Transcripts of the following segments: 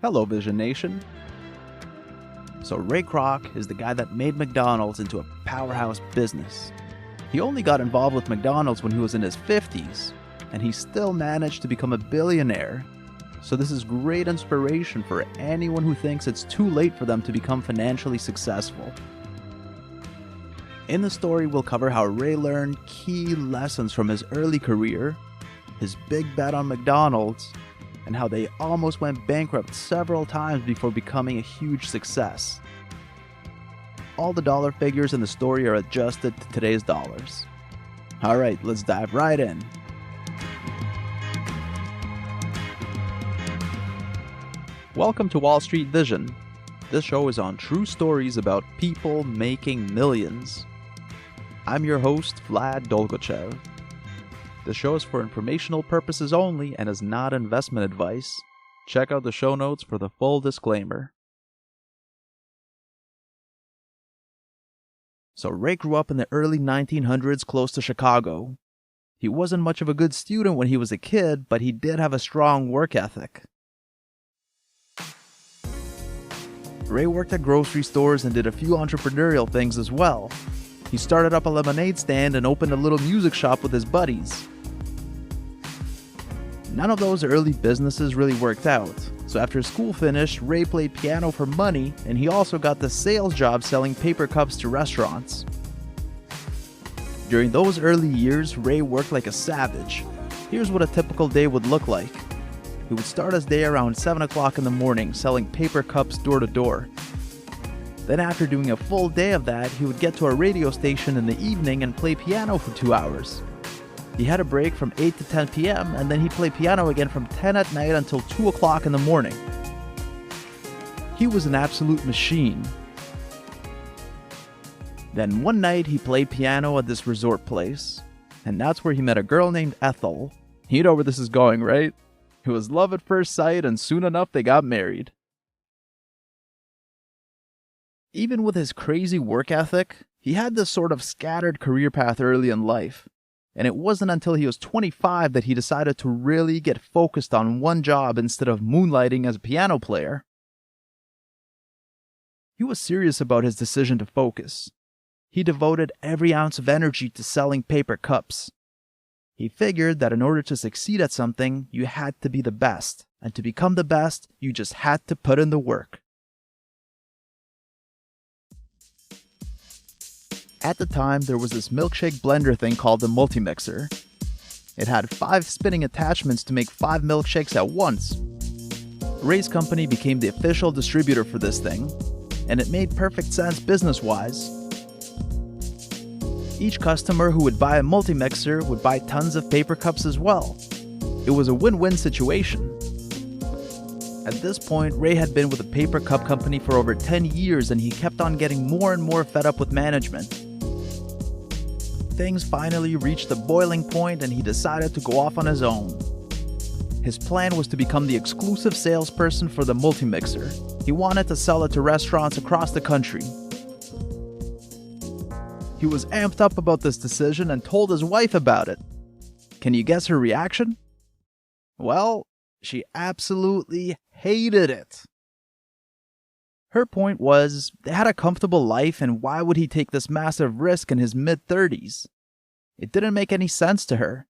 Hello, Vision Nation. So Ray Kroc is the guy that made McDonald's into a powerhouse business. He only got involved with McDonald's when he was in his 50s, and he still managed to become a billionaire. So this is great inspiration for anyone who thinks it's too late for them to become financially successful. In the story, we'll cover how Ray learned key lessons from his early career, his big bet on McDonald's, and how they almost went bankrupt several times before becoming a huge success. All the dollar figures in the story are adjusted to today's dollars. Alright, let's dive right in. Welcome to Wall Street Vision. This show is on true stories about people making millions. I'm your host, Vlad Dolgochev. The show is for informational purposes only and is not investment advice. Check out the show notes for the full disclaimer. So Ray grew up in the early 1900s close to Chicago. He wasn't much of a good student when he was a kid, but he did have a strong work ethic. Ray worked at grocery stores and did a few entrepreneurial things as well. He started up a lemonade stand and opened a little music shop with his buddies. None of those early businesses really worked out, so after school finished, Ray played piano for money, and he also got the sales job selling paper cups to restaurants. During those early years, Ray worked like a savage. Here's what a typical day would look like. He would start his day around 7 o'clock in the morning selling paper cups door to door. Then after doing a full day of that, he would get to a radio station in the evening and play piano for 2 hours. He had a break from 8 to 10 p.m. and then he'd play piano again from 10 at night until 2 o'clock in the morning. He was an absolute machine. Then one night he played piano at this resort place, and that's where he met a girl named Ethel. You know where this is going, right? It was love at first sight, and soon enough they got married. Even with his crazy work ethic, he had this sort of scattered career path early in life. And it wasn't until he was 25 that he decided to really get focused on one job instead of moonlighting as a piano player. He was serious about his decision to focus. He devoted every ounce of energy to selling paper cups. He figured that in order to succeed at something, you had to be the best. And to become the best, you just had to put in the work. At the time, there was this milkshake blender thing called the multi-mixer. It had 5 spinning attachments to make 5 milkshakes at once. Ray's company became the official distributor for this thing, and it made perfect sense business-wise. Each customer who would buy a multi-mixer would buy tons of paper cups as well. It was a win-win situation. At this point, Ray had been with a paper cup company for over 10 years and he kept on getting more and more fed up with management. Things finally reached a boiling point and he decided to go off on his own. His plan was to become the exclusive salesperson for the multi-mixer. He wanted to sell it to restaurants across the country. He was amped up about this decision and told his wife about it. Can you guess her reaction? Well, she absolutely hated it. Her point was, they had a comfortable life and why would he take this massive risk in his mid-30s? It didn't make any sense to her.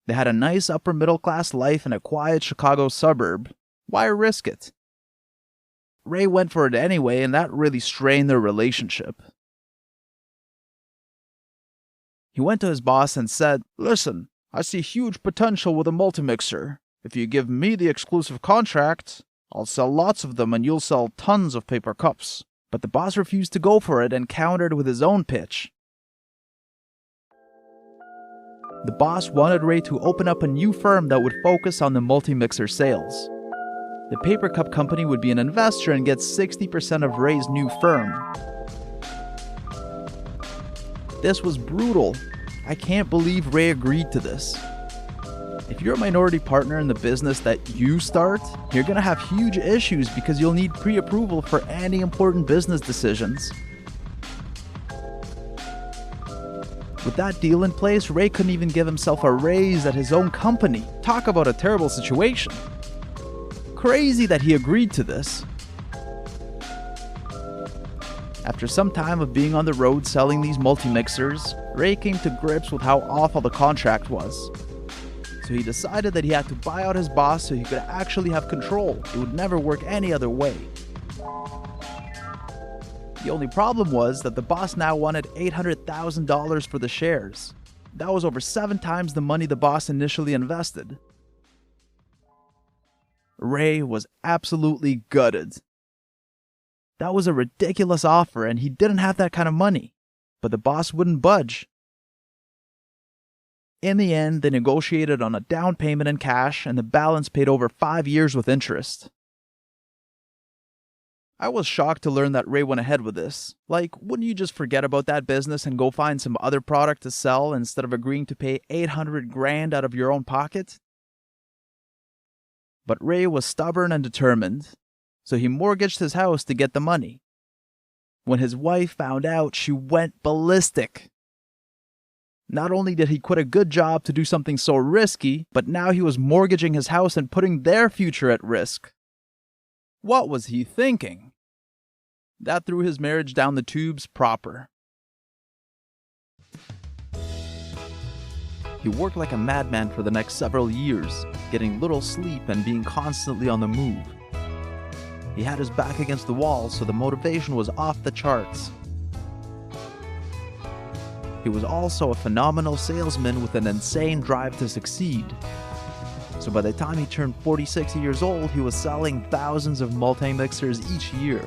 They had a nice upper middle class life in a quiet Chicago suburb. Why risk it? Ray went for it anyway and that really strained their relationship. He went to his boss and said, "Listen, I see huge potential with a multi-mixer. If you give me the exclusive contract, I'll sell lots of them and you'll sell tons of paper cups." But the boss refused to go for it and countered with his own pitch. The boss wanted Ray to open up a new firm that would focus on the multi-mixer sales. The paper cup company would be an investor and get 60% of Ray's new firm. This was brutal. I can't believe Ray agreed to this. If you're a minority partner in the business that you start, you're going to have huge issues because you'll need pre-approval for any important business decisions. With that deal in place, Ray couldn't even give himself a raise at his own company. Talk about a terrible situation. crazy that he agreed to this. After some time of being on the road selling these multi-mixers, Ray came to grips with how awful the contract was. So he decided that he had to buy out his boss so he could actually have control. It would never work any other way. The only problem was that the boss now wanted $800,000 for the shares. That was over 7 times the money the boss initially invested. Ray was absolutely gutted. That was a ridiculous offer and he didn't have that kind of money, but the boss wouldn't budge. In the end, they negotiated on a down payment in cash and the balance paid over 5 years with interest. I was shocked to learn that Ray went ahead with this. Like, wouldn't you just forget about that business and go find some other product to sell instead of agreeing to pay $800,000 out of your own pocket? But Ray was stubborn and determined, so he mortgaged his house to get the money. When his wife found out, she went ballistic. Not only did he quit a good job to do something so risky, but now he was mortgaging his house and putting their future at risk. What was he thinking? That threw his marriage down the tubes proper. He worked like a madman for the next several years, getting little sleep and being constantly on the move. He had his back against the wall, so the motivation was off the charts. He was also a phenomenal salesman with an insane drive to succeed. So by the time he turned 46 years old, he was selling thousands of multi-mixers each year.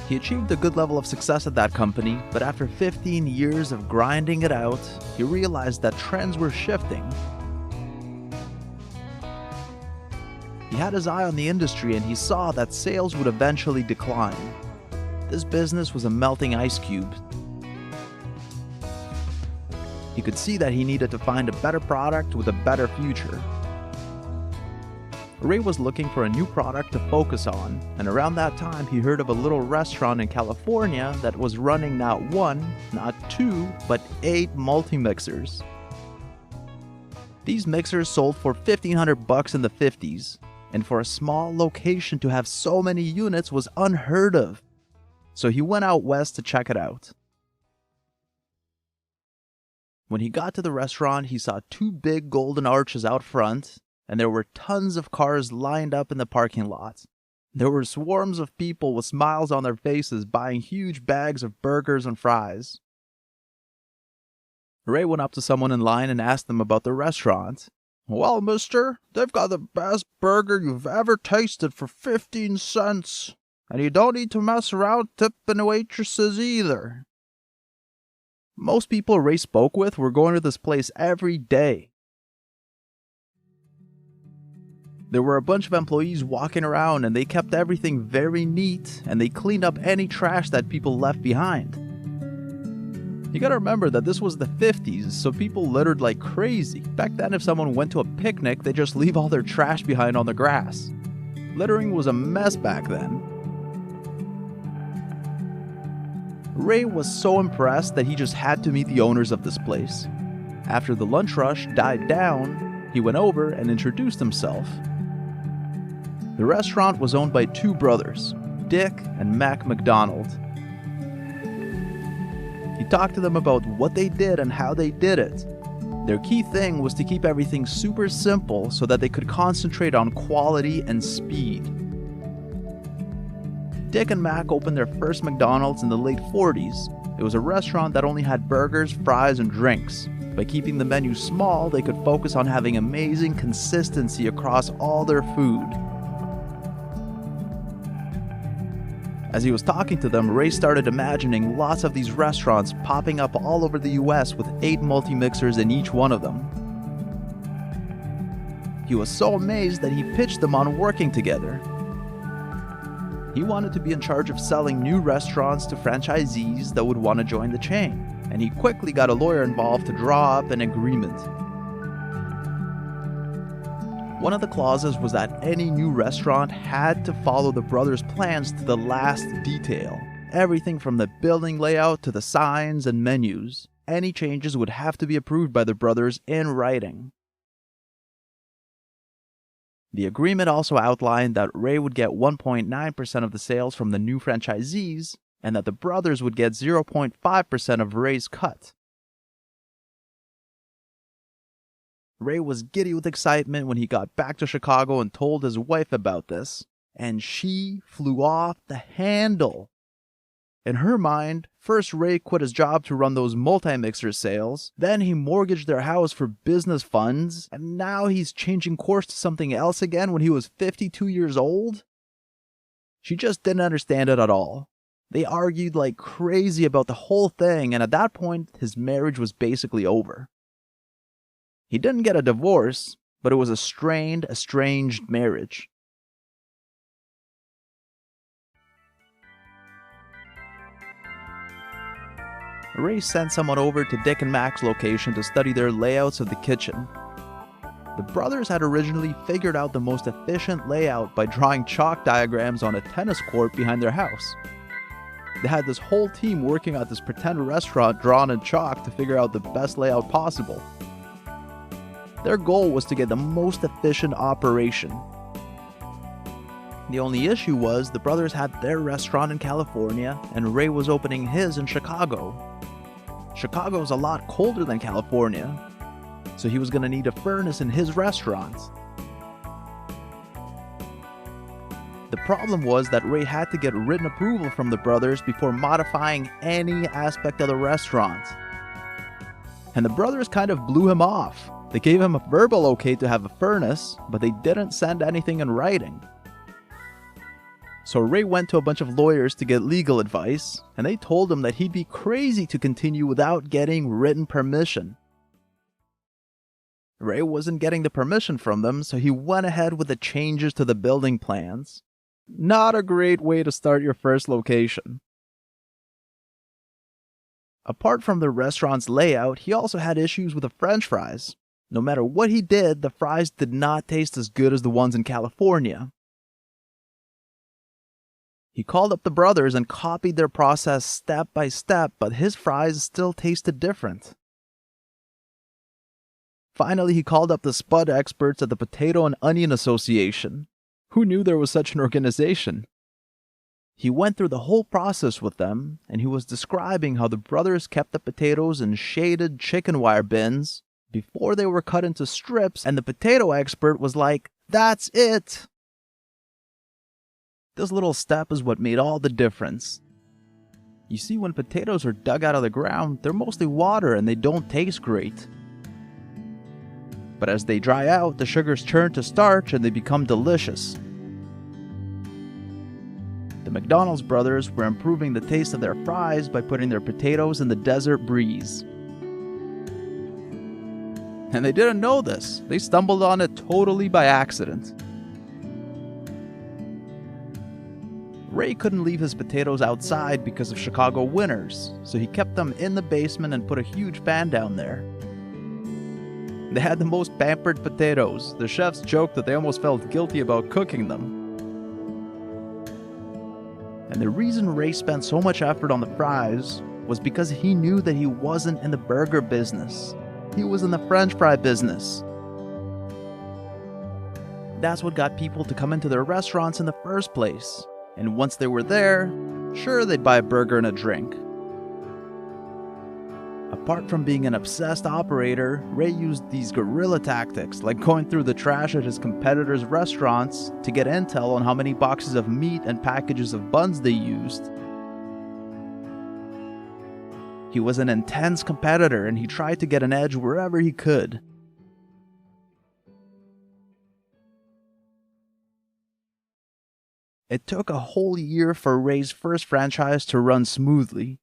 He achieved a good level of success at that company, but after 15 years of grinding it out, he realized that trends were shifting. He had his eye on the industry and he saw that sales would eventually decline. This business was a melting ice cube. He could see that he needed to find a better product with a better future. Ray was looking for a new product to focus on, and around that time he heard of a little restaurant in California that was running not 1, not 2, but 8 multi-mixers. These mixers sold for $1,500 in the 50s, and for a small location to have so many units was unheard of. So he went out west to check it out. When he got to the restaurant, he saw 2 big golden arches out front, and there were tons of cars lined up in the parking lot. There were swarms of people with smiles on their faces buying huge bags of burgers and fries. Ray went up to someone in line and asked them about the restaurant. "Well, mister, they've got the best burger you've ever tasted for 15 cents. And you don't need to mess around tipping waitresses either." Most people Ray spoke with were going to this place every day. There were a bunch of employees walking around and they kept everything very neat and they cleaned up any trash that people left behind. You gotta remember that this was the 50s, so people littered like crazy. Back then, if someone went to a picnic, they'd just leave all their trash behind on the grass. Littering was a mess back then. Ray was so impressed that he just had to meet the owners of this place. After the lunch rush died down, he went over and introduced himself. The restaurant was owned by 2 brothers, Dick and Mac McDonald. He talked to them about what they did and how they did it. Their key thing was to keep everything super simple so that they could concentrate on quality and speed. Dick and Mac opened their first McDonald's in the late 40s. It was a restaurant that only had burgers, fries, and drinks. By keeping the menu small, they could focus on having amazing consistency across all their food. As he was talking to them, Ray started imagining lots of these restaurants popping up all over the US with 8 multi-mixers in each one of them. He was so amazed that he pitched them on working together. He wanted to be in charge of selling new restaurants to franchisees that would want to join the chain, and he quickly got a lawyer involved to draw up an agreement. One of the clauses was that any new restaurant had to follow the brothers' plans to the last detail. Everything from the building layout to the signs and menus. Any changes would have to be approved by the brothers in writing. The agreement also outlined that Ray would get 1.9% of the sales from the new franchisees and that the brothers would get 0.5% of Ray's cut. Ray was giddy with excitement when he got back to Chicago and told his wife about this, and she flew off the handle. In her mind, first Ray quit his job to run those multi-mixer sales, then he mortgaged their house for business funds, and now he's changing course to something else again when he was 52 years old? She just didn't understand it at all. They argued like crazy about the whole thing, and at that point, his marriage was basically over. He didn't get a divorce, but it was a strained, estranged marriage. Ray sent someone over to Dick and Mac's location to study their layouts of the kitchen. The brothers had originally figured out the most efficient layout by drawing chalk diagrams on a tennis court behind their house. They had this whole team working at this pretend restaurant drawn in chalk to figure out the best layout possible. Their goal was to get the most efficient operation. The only issue was the brothers had their restaurant in California and Ray was opening his in Chicago. Chicago's a lot colder than California, so he was going to need a furnace in his restaurant. The problem was that Ray had to get written approval from the brothers before modifying any aspect of the restaurant. And the brothers kind of blew him off. They gave him a verbal okay to have a furnace, but they didn't send anything in writing. So Ray went to a bunch of lawyers to get legal advice, and they told him that he'd be crazy to continue without getting written permission. Ray wasn't getting the permission from them, so he went ahead with the changes to the building plans. Not a great way to start your first location. Apart from the restaurant's layout, he also had issues with the French fries. No matter what he did, the fries did not taste as good as the ones in California. He called up the brothers and copied their process step by step, but his fries still tasted different. Finally, he called up the spud experts at the Potato and Onion Association. Who knew there was such an organization? He went through the whole process with them, and he was describing how the brothers kept the potatoes in shaded chicken wire bins before they were cut into strips, and the potato expert was like, "That's it!" This little step is what made all the difference. You see, when potatoes are dug out of the ground, they're mostly water and they don't taste great. But as they dry out, the sugars turn to starch and they become delicious. The McDonald's brothers were improving the taste of their fries by putting their potatoes in the desert breeze. And they didn't know this. They stumbled on it totally by accident. Ray couldn't leave his potatoes outside because of Chicago winters, so he kept them in the basement and put a huge fan down there. They had the most pampered potatoes. The chefs joked that they almost felt guilty about cooking them. And the reason Ray spent so much effort on the fries was because he knew that he wasn't in the burger business. He was in the French fry business. That's what got people to come into their restaurants in the first place. And once they were there, sure, they'd buy a burger and a drink. Apart from being an obsessed operator, Ray used these guerrilla tactics, like going through the trash at his competitors' restaurants to get intel on how many boxes of meat and packages of buns they used. He was an intense competitor and he tried to get an edge wherever he could. It took a whole year for Ray's first franchise to run smoothly.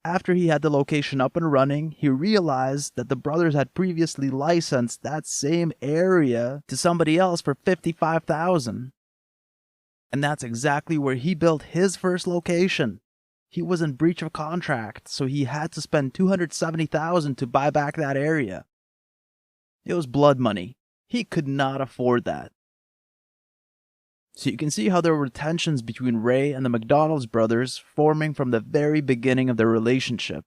After he had the location up and running, he realized that the brothers had previously licensed that same area to somebody else for $55,000. And that's exactly where he built his first location. He was in breach of contract, so he had to spend $270,000 to buy back that area. It was blood money. He could not afford that. So you can see how there were tensions between Ray and the McDonald's brothers forming from the very beginning of their relationship.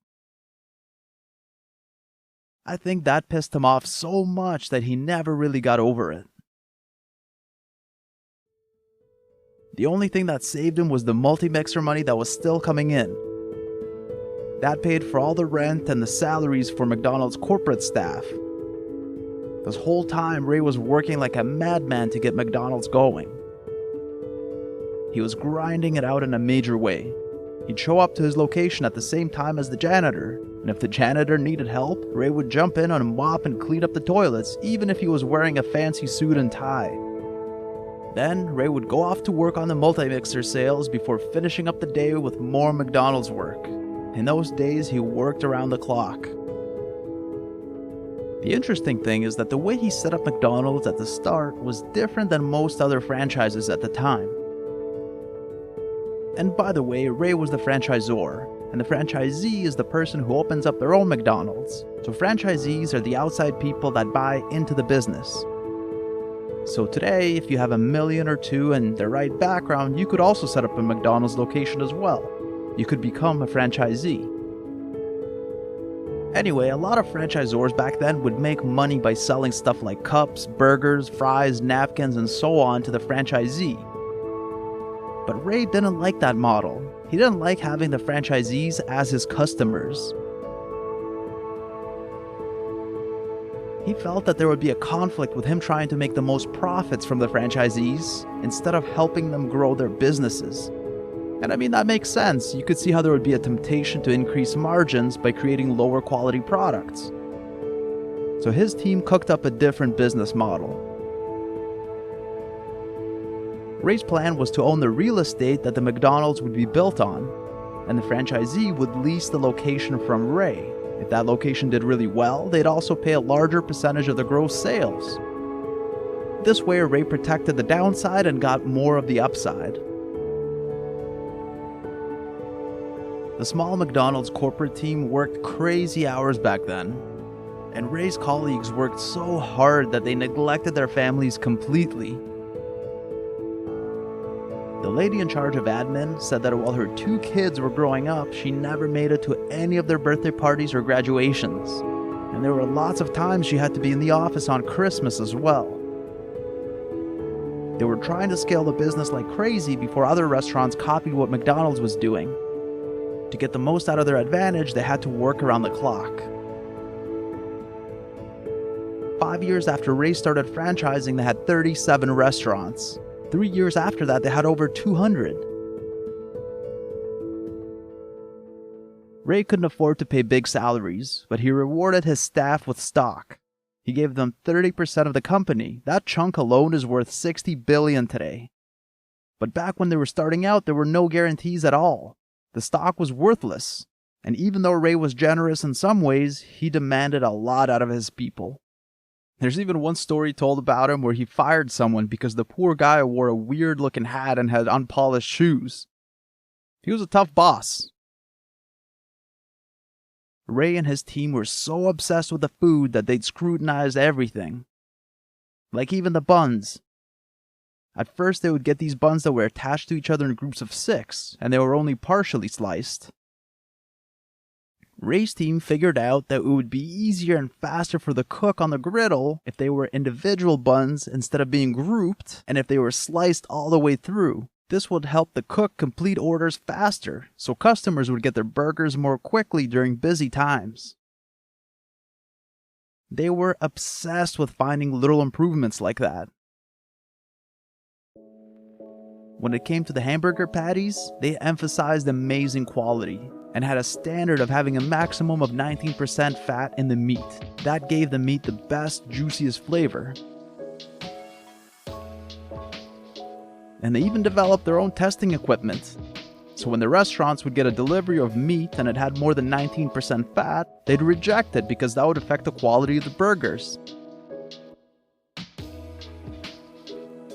I think that pissed him off so much that he never really got over it. The only thing that saved him was the multi-mixer money that was still coming in. That paid for all the rent and the salaries for McDonald's corporate staff. This whole time, Ray was working like a madman to get McDonald's going. He was grinding it out in a major way. He'd show up to his location at the same time as the janitor, and if the janitor needed help, Ray would jump in on a mop and clean up the toilets, even if he was wearing a fancy suit and tie. Then, Ray would go off to work on the multi-mixer sales before finishing up the day with more McDonald's work. In those days, he worked around the clock. The interesting thing is that the way he set up McDonald's at the start was different than most other franchises at the time. And by the way, Ray was the franchisor, and the franchisee is the person who opens up their own McDonald's. So franchisees are the outside people that buy into the business. So today, if you have $1 million or $2 million and the right background, you could also set up a McDonald's location as well. You could become a franchisee. Anyway, a lot of franchisors back then would make money by selling stuff like cups, burgers, fries, napkins, and so on to the franchisee. But Ray didn't like that model. He didn't like having the franchisees as his customers. He felt that there would be a conflict with him trying to make the most profits from the franchisees instead of helping them grow their businesses. And I mean, that makes sense. You could see how there would be a temptation to increase margins by creating lower quality products. So his team cooked up a different business model. Ray's plan was to own the real estate that the McDonald's would be built on, and the franchisee would lease the location from Ray. If that location did really well, they'd also pay a larger percentage of the gross sales. This way, Ray protected the downside and got more of the upside. The small McDonald's corporate team worked crazy hours back then, and Ray's colleagues worked so hard that they neglected their families completely. The lady in charge of admin said that while her 2 kids were growing up, she never made it to any of their birthday parties or graduations, and there were lots of times she had to be in the office on Christmas as well. They were trying to scale the business like crazy before other restaurants copied what McDonald's was doing. To get the most out of their advantage, they had to work around the clock. 5 years after Ray started franchising, they had 37 restaurants. 3 years after that, they had over 200. Ray couldn't afford to pay big salaries, but he rewarded his staff with stock. He gave them 30% of the company. That chunk alone is worth $60 billion today. But back when they were starting out, there were no guarantees at all. The stock was worthless, and even though Ray was generous in some ways, he demanded a lot out of his people. There's even one story told about him where he fired someone because the poor guy wore a weird-looking hat and had unpolished shoes. He was a tough boss. Ray and his team were so obsessed with the food that they'd scrutinize everything. Like even the buns. At first, they would get these buns that were attached to each other in groups of 6, and they were only partially sliced. Ray's team figured out that it would be easier and faster for the cook on the griddle if they were individual buns instead of being grouped, and if they were sliced all the way through. This would help the cook complete orders faster, so customers would get their burgers more quickly during busy times. They were obsessed with finding little improvements like that. When it came to the hamburger patties, they emphasized amazing quality and had a standard of having a maximum of 19% fat in the meat. That gave the meat the best, juiciest flavor. And they even developed their own testing equipment. So when the restaurants would get a delivery of meat and it had more than 19% fat, they'd reject it because that would affect the quality of the burgers.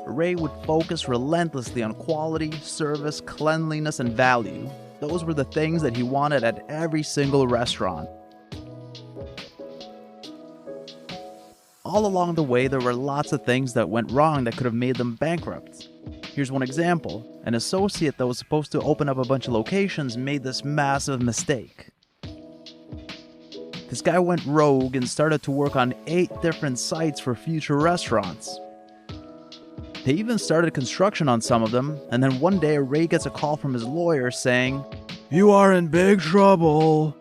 Ray would focus relentlessly on quality, service, cleanliness, and value. Those were the things that he wanted at every single restaurant. All along the way, there were lots of things that went wrong that could have made them bankrupt. Here's one example. An associate that was supposed to open up a bunch of locations made this massive mistake. This guy went rogue and started to work on 8 different sites for future restaurants. They even started construction on some of them, and then one day Ray gets a call from his lawyer saying, "You are in big trouble."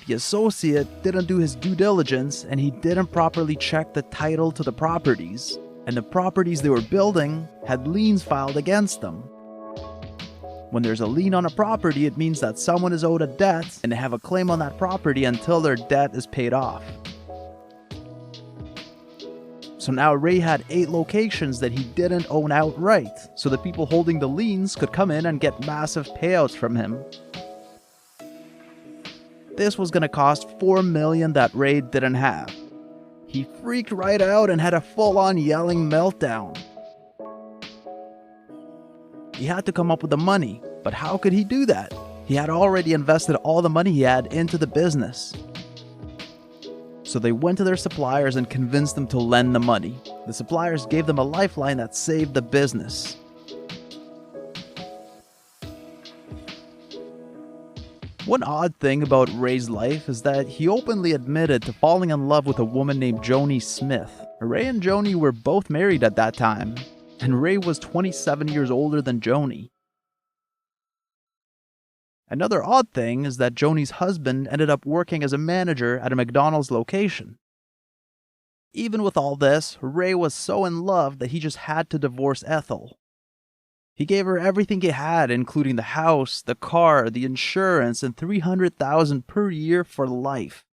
The associate didn't do his due diligence, and he didn't properly check the title to the properties, and the properties they were building had liens filed against them. When there's a lien on a property, it means that someone is owed a debt and they have a claim on that property until their debt is paid off. So now Ray had 8 locations that he didn't own outright, so the people holding the liens could come in and get massive payouts from him. This was going to cost $4 million that Ray didn't have. He freaked right out and had a full-on yelling meltdown. He had to come up with the money, but how could he do that? He had already invested all the money he had into the business. So they went to their suppliers and convinced them to lend the money. The suppliers gave them a lifeline that saved the business. One odd thing about Ray's life is that he openly admitted to falling in love with a woman named Joni Smith. Ray and Joni were both married at that time, and Ray was 27 years older than Joni. Another odd thing is that Joni's husband ended up working as a manager at a McDonald's location. Even with all this, Ray was so in love that he just had to divorce Ethel. He gave her everything he had, including the house, the car, the insurance, and $300,000 per year for life.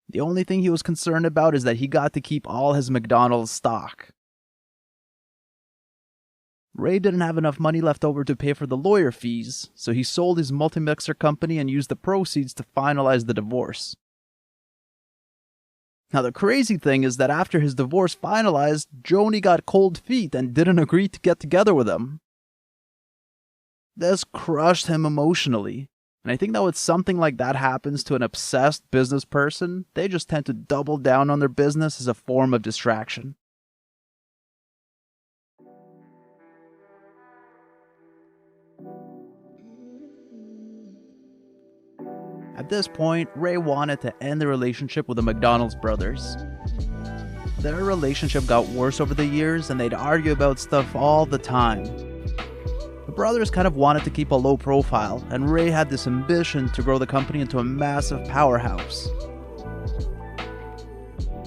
The only thing he was concerned about is that he got to keep all his McDonald's stock. Ray didn't have enough money left over to pay for the lawyer fees, so he sold his multi-mixer company and used the proceeds to finalize the divorce. Now the crazy thing is that after his divorce finalized, Joni got cold feet and didn't agree to get together with him. This crushed him emotionally, and I think that when something like that happens to an obsessed business person, they just tend to double down on their business as a form of distraction. At this point, Ray wanted to end the relationship with the McDonald's brothers. Their relationship got worse over the years, and they'd argue about stuff all the time. The brothers kind of wanted to keep a low profile, and Ray had this ambition to grow the company into a massive powerhouse.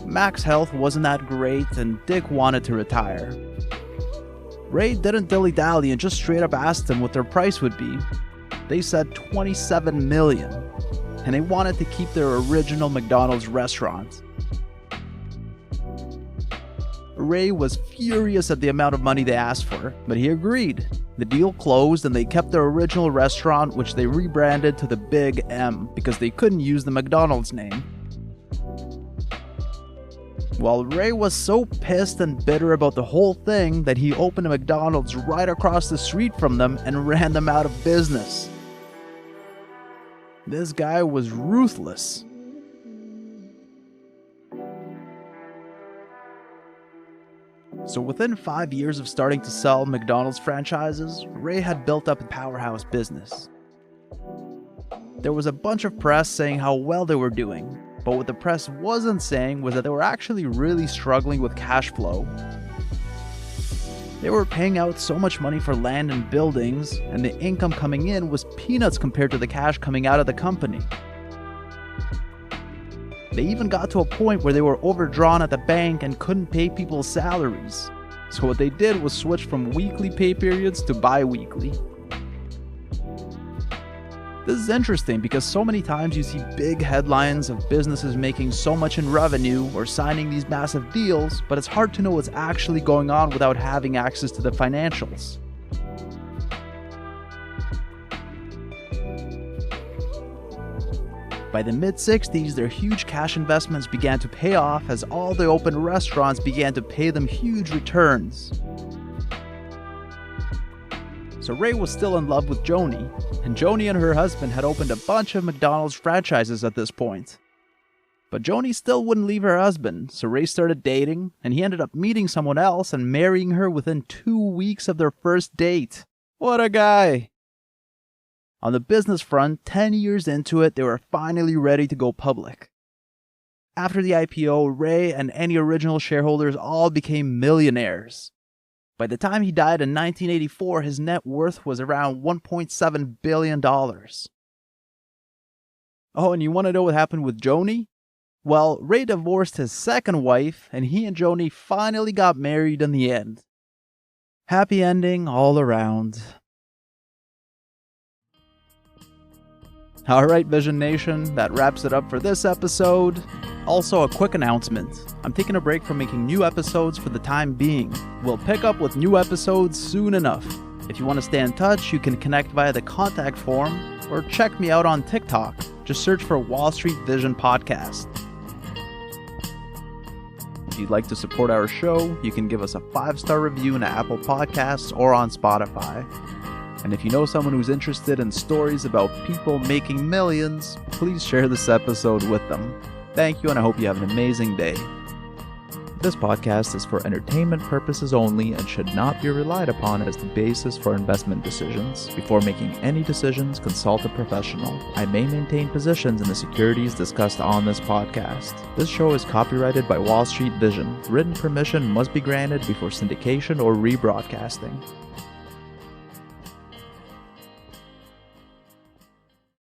Mac's health wasn't that great, and Dick wanted to retire. Ray didn't dilly-dally and just straight up asked them what their price would be. They said $27 million. And they wanted to keep their original McDonald's restaurant. Ray was furious at the amount of money they asked for, but he agreed. The deal closed and they kept their original restaurant, which they rebranded to the Big M because they couldn't use the McDonald's name. Well, Ray was so pissed and bitter about the whole thing that he opened a McDonald's right across the street from them and ran them out of business. This guy was ruthless. So within 5 years of starting to sell McDonald's franchises, Ray had built up a powerhouse business. There was a bunch of press saying how well they were doing, but what the press wasn't saying was that they were actually really struggling with cash flow. They were paying out so much money for land and buildings, and the income coming in was peanuts compared to the cash coming out of the company. They even got to a point where they were overdrawn at the bank and couldn't pay people's salaries. So what they did was switch from weekly pay periods to bi-weekly. This is interesting because so many times you see big headlines of businesses making so much in revenue or signing these massive deals, but it's hard to know what's actually going on without having access to the financials. By the mid-60s, their huge cash investments began to pay off as all the open restaurants began to pay them huge returns. So Ray was still in love with Joni, and Joni and her husband had opened a bunch of McDonald's franchises at this point. But Joni still wouldn't leave her husband, so Ray started dating, and he ended up meeting someone else and marrying her within 2 weeks of their first date. What a guy! On the business front, 10 years into it, they were finally ready to go public. After the IPO, Ray and any original shareholders all became millionaires. By the time he died in 1984, his net worth was around $1.7 billion. Oh, and you want to know what happened with Joni? Well, Ray divorced his second wife, and he and Joni finally got married in the end. Happy ending all around. Alright, Vision Nation, that wraps it up for this episode. Also, a quick announcement. I'm taking a break from making new episodes for the time being. We'll pick up with new episodes soon enough. If you want to stay in touch, you can connect via the contact form or check me out on TikTok. Just search for Wall Street Vision Podcast. If you'd like to support our show, you can give us a 5-star review in Apple Podcasts or on Spotify. And if you know someone who's interested in stories about people making millions, please share this episode with them. Thank you, and I hope you have an amazing day. This podcast is for entertainment purposes only and should not be relied upon as the basis for investment decisions. Before making any decisions, consult a professional. I may maintain positions in the securities discussed on this podcast. This show is copyrighted by Wall Street Vision. Written permission must be granted before syndication or rebroadcasting.